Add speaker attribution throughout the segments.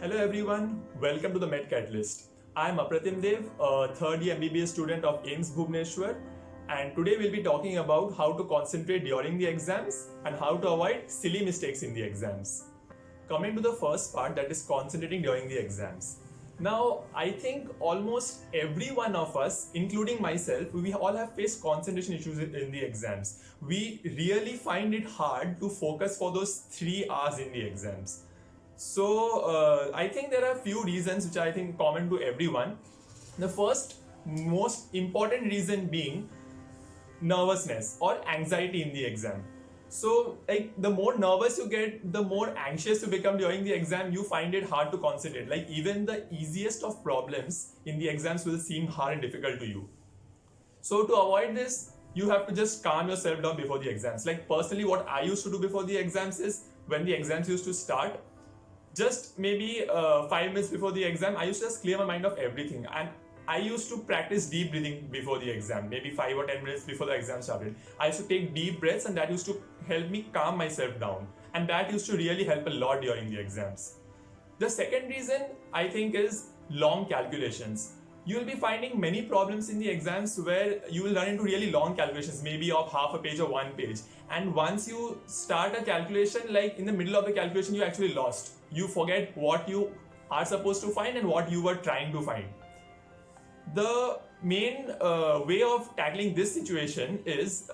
Speaker 1: Hello everyone, welcome to the MedCatalyst. I am Apratim Dev, a third year MBBS student of AIIMS BHUBANESWAR, and today we'll be talking about how to concentrate during the exams and how to avoid silly mistakes in the exams. Coming to the first part, that is concentrating during the exams. Now, I think almost every one of us, including myself, we all have faced concentration issues in the exams. We really find it hard to focus for those 3 hours in the exams. So I think there are a few reasons which I think common to everyone. The first most important reason being nervousness or anxiety in the exam. So like the more nervous you get, the more anxious you become during the exam, you find it hard to concentrate. Like even the easiest of problems in the exams will seem hard and difficult to you. So to avoid this, you have to just calm yourself down before the exams. Like personally, what I used to do before the exams is when the exams used to start, just maybe 5 minutes before the exam, I used to just clear my mind of everything, and I used to practice deep breathing before the exam, maybe 5 or 10 minutes before the exam started. I used to take deep breaths, and that used to help me calm myself down, and that used to really help a lot during the exams. The second reason I think is long calculations. You will be finding many problems in the exams where you will run into really long calculations, maybe of half a page or 1 page. And once you start a calculation, like in the middle of the calculation, you actually lost. You forget what you are supposed to find and what you were trying to find. The main way of tackling this situation is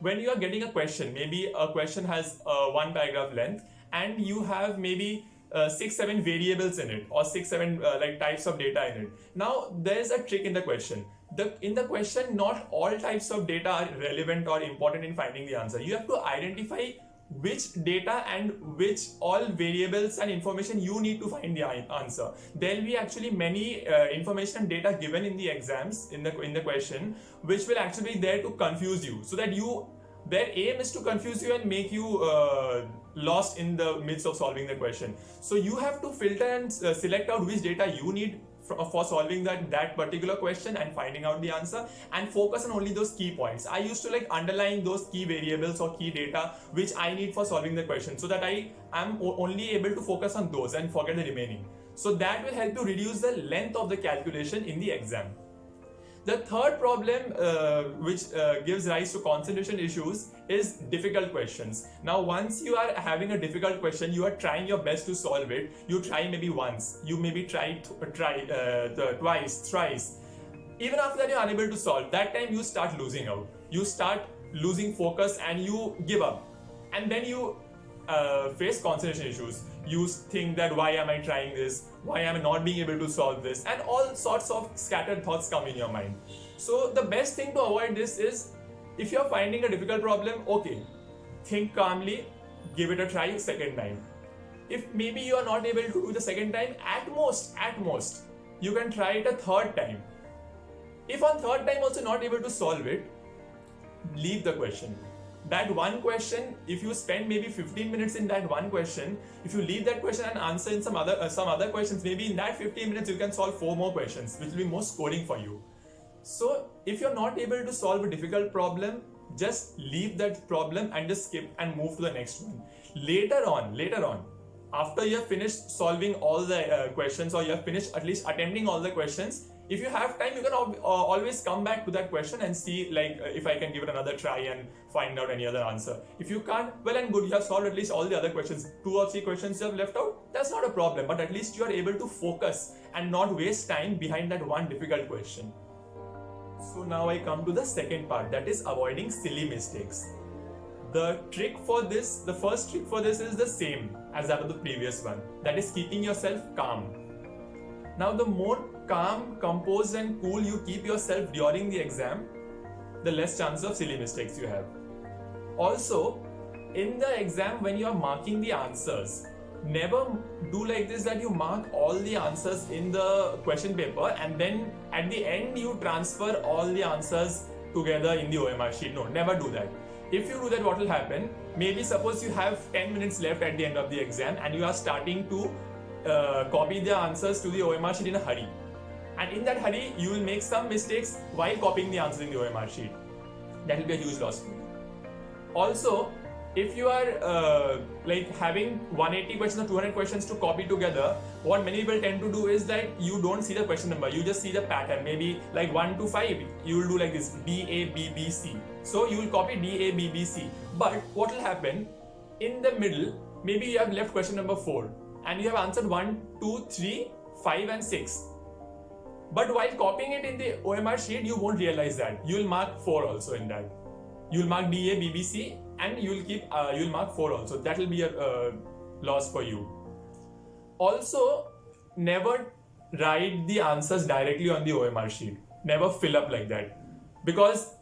Speaker 1: when you are getting a question, maybe a question has 1 paragraph length and you have maybe 6-7 variables in it or 6-7 like types of data in it. Now there's a trick in the question. In the question, not all types of data are relevant or important in finding the answer. You have to identify which data and which all variables and information you need to find the answer. There will be actually many information and data given in the exams in the question, which will actually be there to confuse you, so that their aim is to confuse you and make you lost in the midst of solving the question. So you have to filter and select out which data you need for solving that particular question and finding out the answer, and focus on only those key points. I used to like underline those key variables or key data which I need for solving the question, so that I am only able to focus on those and forget the remaining. So that will help to reduce the length of the calculation in the exam. The third problem which gives rise to concentration issues is difficult questions. Now once you are having a difficult question, you are trying your best to solve it. You try maybe once, you maybe try twice, thrice. Even after that you are unable to solve. That time you start losing out. You start losing focus and you give up. And then you face concentration issues. You think that why am I trying this? Why am I not being able to solve this? And all sorts of scattered thoughts come in your mind. So the best thing to avoid this is, if you're finding a difficult problem, okay, think calmly, give it a try second time. If maybe you are not able to do the second time, at most, you can try it a third time. If on third time also not able to solve it, leave the question. That one question, if you spend maybe 15 minutes in that one question, if you leave that question and answer in some other questions, maybe in that 15 minutes you can solve 4 more questions, which will be more scoring for you. So if you're not able to solve a difficult problem, just leave that problem and just skip and move to the next one. Later on, after you have finished solving all the questions, or you have finished at least attempting all the questions, if you have time, you can always come back to that question and see like if I can give it another try and find out any other answer. If you can't, well and good, you have solved at least all the other questions. 2 or 3 questions you have left out, that's not a problem, but at least you are able to focus and not waste time behind that one difficult question. So now I come to the second part, that is avoiding silly mistakes. The trick for this, the first trick for this is the same as that of the previous one, that is keeping yourself calm. Now the more calm, composed and cool you keep yourself during the exam, the less chance of silly mistakes you have. Also, in the exam when you are marking the answers, never do like this that you mark all the answers in the question paper and then at the end you transfer all the answers together in the OMR sheet. No, never do that. If you do that, what will happen? Maybe suppose you have 10 minutes left at the end of the exam and you are starting to copy the answers to the OMR sheet in a hurry. And in that hurry, you will make some mistakes while copying the answers in the OMR sheet. That will be a huge loss for you. Also, if you are like having 180 questions or 200 questions to copy together, what many people tend to do is that you don't see the question number, you just see the pattern. Maybe like 1 to 5, you will do like this, D, A, B, B, C. So you will copy D, A, B, B, C. But what will happen, in the middle, maybe you have left question number 4 and you have answered 1, 2, 3, 5 and 6. But while copying it in the OMR sheet, you won't realize that. You will mark 4 also in that. You will mark D, A, B, B, C, and you will mark 4 also. That will be a loss for you. Also, never write the answers directly on the OMR sheet. Never fill up like that. Because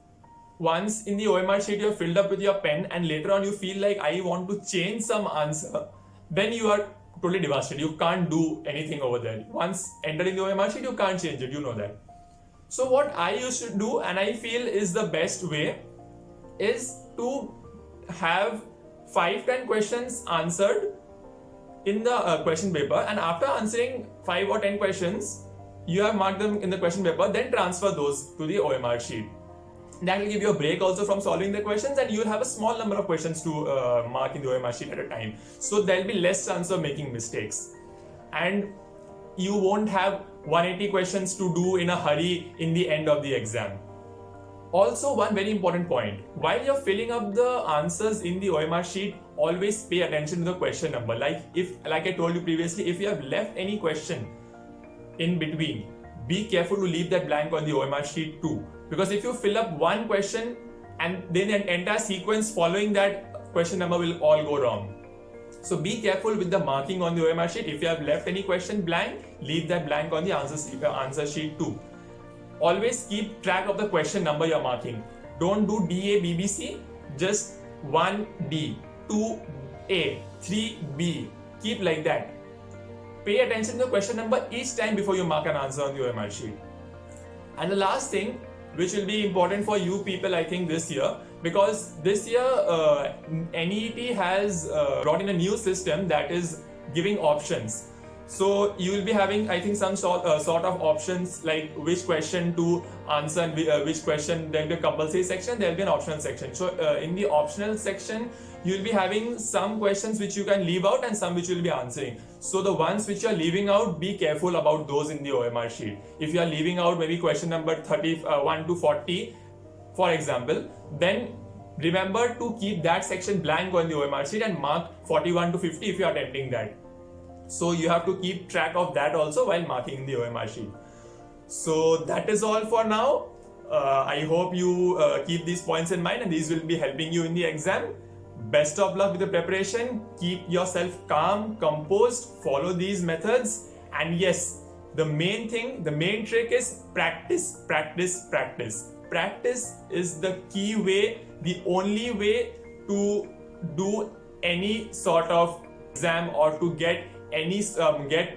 Speaker 1: once in the OMR sheet you have filled up with your pen and later on you feel like I want to change some answer, then you are totally devastated. You can't do anything over there. Once entering the OMR sheet, you can't change it, you know that. So what I used to do, and I feel is the best way, is to have 5-10 questions answered in the question paper, and after answering 5 or 10 questions, you have marked them in the question paper, then transfer those to the OMR sheet. That will give you a break also from solving the questions, and you will have a small number of questions to mark in the OMR sheet at a time. So there will be less chance of making mistakes. And you won't have 180 questions to do in a hurry in the end of the exam. Also, one very important point, while you're filling up the answers in the OMR sheet, always pay attention to the question number. Like I told you previously, if you have left any question in between, be careful to leave that blank on the OMR sheet too. Because if you fill up one question and then the entire sequence following that question number will all go wrong. So be careful with the marking on the OMR sheet. If you have left any question blank, leave that blank on the answer sheet too. Always keep track of the question number you're marking. Don't do DA, BBC, just 1D, 2A, 3B. Keep like that. Pay attention to the question number each time before you mark an answer on the OMR sheet. And the last thing, which will be important for you people, I think, this year, because this year NEET has brought in a new system that is giving options. So you will be having, I think, some sort of options like which question to answer and which question. There will be a compulsory section, there will be an optional section. So in the optional section, you will be having some questions which you can leave out and some which you will be answering. So the ones which you are leaving out, be careful about those in the OMR sheet. If you are leaving out maybe question number 31 to 40, for example, then remember to keep that section blank on the OMR sheet and mark 41 to 50 if you are attempting that. So you have to keep track of that also while marking in the OMR sheet. So that is all for now. I hope you keep these points in mind and these will be helping you in the exam. Best of luck with the preparation. Keep yourself calm, composed, follow these methods. And yes, the main thing, the main trick is practice, practice, practice. Practice is the key way, the only way to do any sort of exam or to get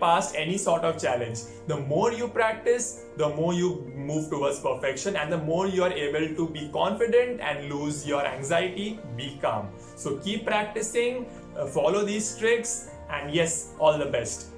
Speaker 1: past any sort of challenge. The more you practice, the more you move towards perfection, and the more you are able to be confident and lose your anxiety, be calm. So keep practicing, follow these tricks, and yes, all the best.